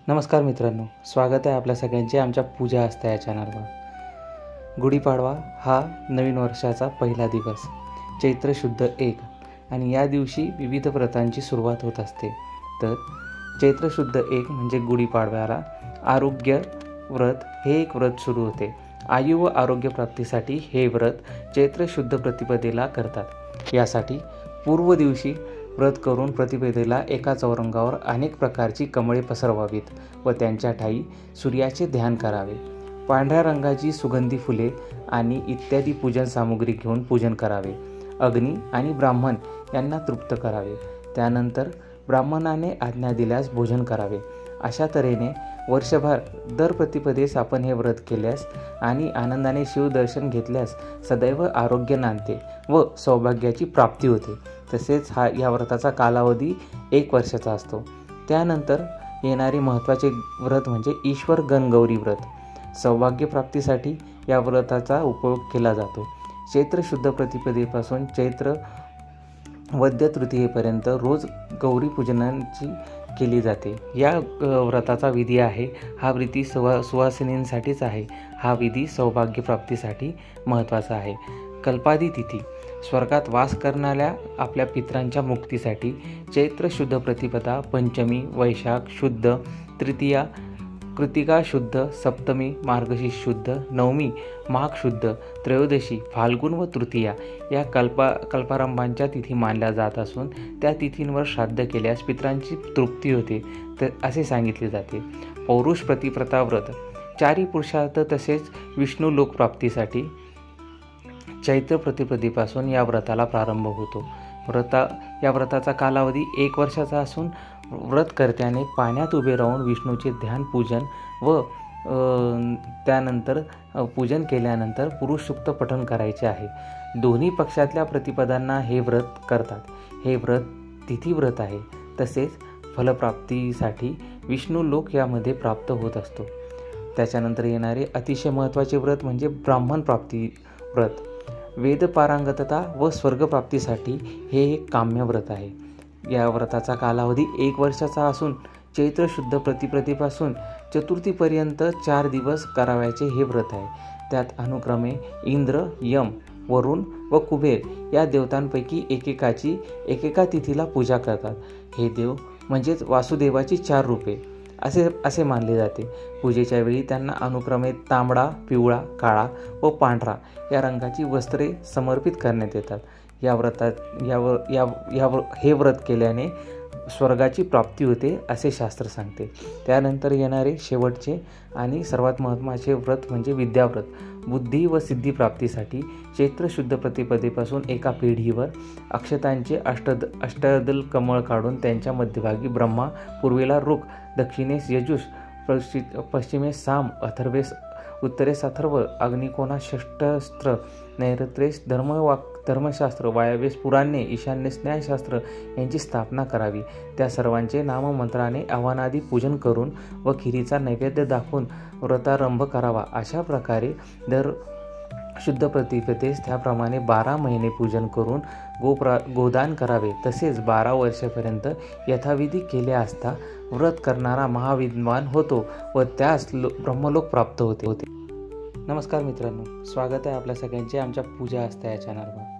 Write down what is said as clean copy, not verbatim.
नमस्कार मित्रांनो, स्वागत आहे आपल्या सगळ्यांचे आमच्या पूजा आस्था या चॅनलवर. गुढीपाडवा हा नवीन वर्षाचा पहिला दिवस, चैत्र शुद्ध 1 आणि या दिवशी विविध व्रतांची सुरुवात होत असते. तर चैत्र शुद्ध 1 म्हणजे गुढीपाडव्याला आरोग्य व्रत हे एक व्रत सुरू होते. आयु व आरोग्य प्राप्तीसाठी हे व्रत चैत्र शुद्ध प्रतिपदेला करतात. यासाठी पूर्व दिवशी व्रत करून प्रतिपदेला एका चौरंगावर अनेक प्रकारची कमळे पसरवावीत व त्यांच्या ठायी सूर्याचे ध्यान करावे. पांढऱ्या रंगाची सुगंधी फुले आणि इत्यादी पूजन सामुग्री घेऊन पूजन करावे. अग्नी आणि ब्राह्मण यांना तृप्त करावे. त्यानंतर ब्राह्मणाने आज्ञा दिल्यास भोजन करावे. अशा तऱ्हेने वर्षभर दर प्रतिपदेस आपण हे व्रत केल्यास आणि आनंदाने शिवदर्शन घेतल्यास सदैव आरोग्य नांदते व सौभाग्याची प्राप्ती होते. तसेच या व्रताचा कालावधी 1 वर्षाचा असतो. त्यानंतर येणारे महत्त्वाचे व्रत म्हणजे ईश्वर गणगौरी व्रत. सौभाग्य प्राप्तीसाठी या व्रताचा उपयोग केला जातो. चैत्र शुद्ध प्रतिपदेपासून चैत्र वद्य तृतीयेपर्यंत रोज गौरी पूजनाची केली जाते. या व्रताचा विधी आहे हा विधी सुवासिनींसाठीच आहे. हा विधी सौभाग्य प्राप्तीसाठी महत्त्वाचा आहे. कल्पादी तिथी स्वर्गात वास करणाऱ्या आपल्या पितरांच्या मुक्तीसाठी चैत्र शुद्ध प्रतिपदा, पंचमी, वैशाख शुद्ध, तृतीया, कृतिका शुद्ध, सप्तमी, मार्गशीर्ष शुद्ध, नवमी, माघ शुद्ध, त्रयोदशी, फाल्गुन व तृतीया या कल्पारंभांच्या तिथी मानल्या जात असून त्या तिथींवर श्राद्ध केल्यास पितरांची तृप्ती होते असे सांगितले जाते. पौरुष प्रतिप्रता व्रत चारी पुरुषार्थ तसेच विष्णू लोकप्राप्तीसाठी चैत्र प्रतिपदेपासून या व्रताला प्रारंभ होतो. या व्रताचा कालावधी 1 वर्षाचा असून व्रतकर्त्याने पाण्यात उभे राहून विष्णूचे ध्यान पूजन व त्यानंतर पूजन केल्यानंतर पुरुष सूक्त पठण करायचे आहे. दोन्ही पक्षातल्या प्रतिपदांना हे व्रत करतात. हे व्रत तिथी व्रत आहे. तसेच फलप्राप्तीसाठी विष्णू लोक यामध्ये प्राप्त होत असतो. त्याच्यानंतर येणारे अतिशय महत्त्वाचे व्रत म्हणजे ब्राह्मण प्राप्ती व्रत. वेद पारंगतता व स्वर्गप्राप्तीसाठी हे एक काम्य व्रत आहे. या व्रताचा कालावधी 1 वर्षाचा असून चैत्र शुद्ध प्रतिपदेपासून चतुर्थीपर्यंत 4 दिवस करावयाचे हे व्रत आहे. त्यात अनुक्रमे इंद्र, यम, वरुण व कुबेर या देवतांपैकी एकेका तिथीला पूजा करतात. हे देव म्हणजेच वासुदेवाची 4 रूपे असे मानले जाते. पूजेच्या वेळी त्यांना अनुक्रमे तांबडा, पिवळा, काळा व पांढरा या रंगाची वस्त्रे समर्पित करण्यात येतात. हे व्रत केल्याने स्वर्गाची प्राप्ती होते असे शास्त्र सांगते. त्यानंतर येणारे शेवटचे आणि सर्वात महत्त्वाचे व्रत म्हणजे विद्याव्रत. बुद्धी व सिद्धी प्राप्तीसाठी चैत्र शुद्ध प्रतिपदेपासून एका पेढीवर अक्षतांचे अष्टदल कमळ काढून त्यांच्या मध्यभागी ब्रह्मा, पूर्वेला रुक, दक्षिणेस यजुष, पश्चिमेस साम, अथर्वेस उत्तरेस अथर्व, अग्निकोणास षष्ठस्त्र, नैऋत्येस धर्मशास्त्र, वायव्येस पुराणे, ईशान्येस न्यायशास्त्र यांची स्थापना करावी. त्या सर्वांचे नाममंत्राने आव्हानादी पूजन करून व खिरीचा नैवेद्य दाखवून व्रतारंभ करावा. अशा प्रकारे दर शुद्ध प्रतिपदेस त्याप्रमाणे 12 महिने पूजन करून गोदान करावे. तसेच 12 वर्षापर्यंत यथाविधी केले असता व्रत करणारा महाविद्वान होतो व त्यास ब्रह्मलोक प्राप्त होते. नमस्कार मित्रांनो, स्वागत आहे आपल्या सगळ्यांचे आमच्या पूजा आस्था या चॅनलवर.